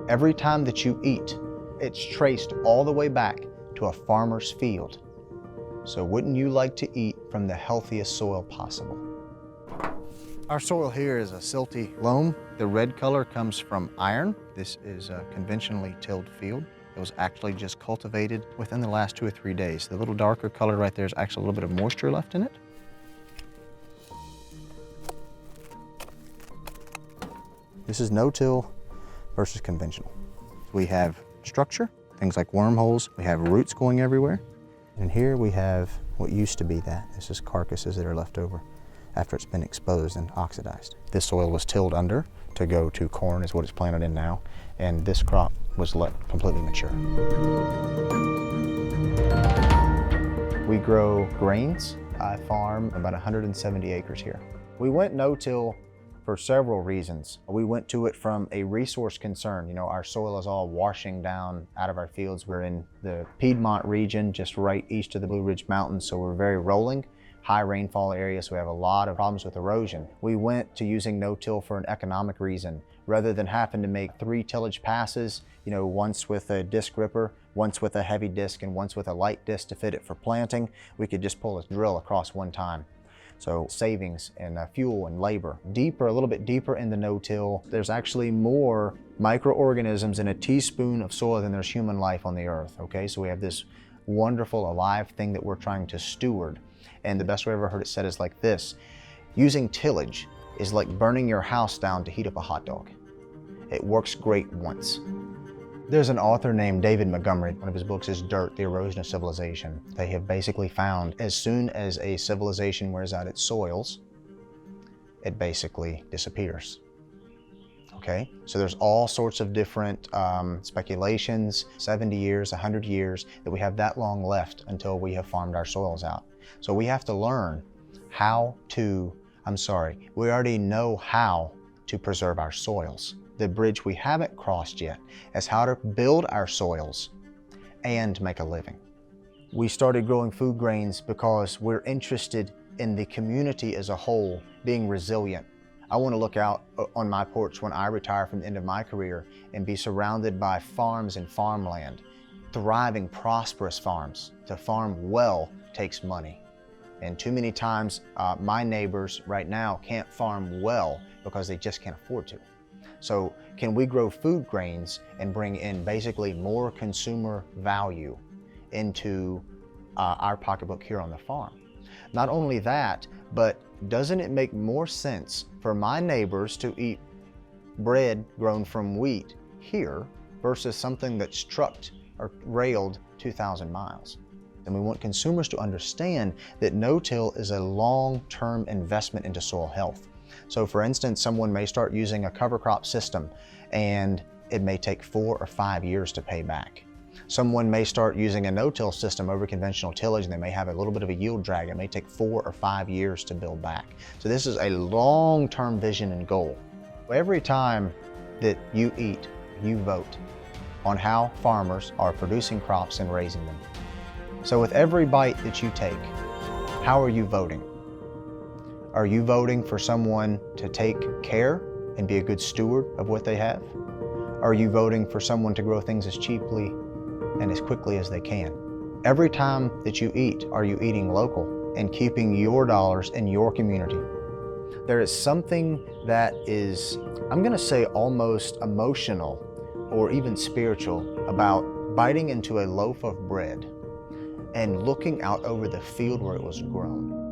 Every time that you eat, it's traced all the way back to a farmer's field. So wouldn't you like to eat from the healthiest soil possible? Our soil here is a silty loam. The red color comes from iron. This is a conventionally tilled field. It was actually just cultivated within the last 2 or 3 days. The little darker color right there is actually a little bit of moisture left in it. This is no-till versus conventional. We have structure, things like wormholes. We have roots going everywhere. And here we have what used to be that. This is carcasses that are left over after it's been exposed and oxidized. This soil was tilled under to go to corn, is what it's planted in now, and this crop was let completely mature. We grow grains. I farm about 170 acres here. We went no-till for several reasons. We went to it from a resource concern. You know, our soil is all washing down out of our fields. We're in the Piedmont region, just right east of the Blue Ridge Mountains, so we're very rolling, high rainfall area, so we have a lot of problems with erosion. We went to using no-till for an economic reason. Rather than having to make 3 tillage passes, you know, once with a disc ripper, once with a heavy disc, and once with a light disc to fit it for planting, we could just pull a drill across one time. So savings in fuel and labor. Deeper, a little bit deeper in the no-till, there's actually more microorganisms in a teaspoon of soil than there's human life on the earth, okay? So we have this wonderful alive thing that we're trying to steward. And the best way I've ever heard it said is like this: using tillage is like burning your house down to heat up a hot dog. It works great once. There's an author named David Montgomery. One of his books is Dirt, The Erosion of Civilization. They have basically found as soon as a civilization wears out its soils, it basically disappears. Okay, so there's all sorts of different speculations, 70 years, 100 years, that we have that long left until we have farmed our soils out. So we have to learn how to, we already know how to preserve our soils. The bridge we haven't crossed yet is how to build our soils and make a living. We started growing food grains because we're interested in the community as a whole being resilient. I want to look out on my porch when I retire from the end of my career and be surrounded by farms and farmland, thriving, prosperous farms. To farm well takes money. And too many times, my neighbors right now can't farm well because they just can't afford to. So can we grow food grains and bring in basically more consumer value into our pocketbook here on the farm? Not only that, but doesn't it make more sense for my neighbors to eat bread grown from wheat here versus something that's trucked or railed 2,000 miles? And we want consumers to understand that no-till is a long-term investment into soil health. So for instance, someone may start using a cover crop system and it may take 4 or 5 years to pay back. Someone may start using a no-till system over conventional tillage and they may have a little bit of a yield drag. It may take 4 or 5 years to build back. So this is a long-term vision and goal. Every time that you eat, you vote on how farmers are producing crops and raising them. So with every bite that you take, how are you voting? Are you voting for someone to take care and be a good steward of what they have? Are you voting for someone to grow things as cheaply and as quickly as they can? Every time that you eat, are you eating local and keeping your dollars in your community? There is something that is, I'm gonna say almost emotional or even spiritual about biting into a loaf of bread and looking out over the field where it was grown.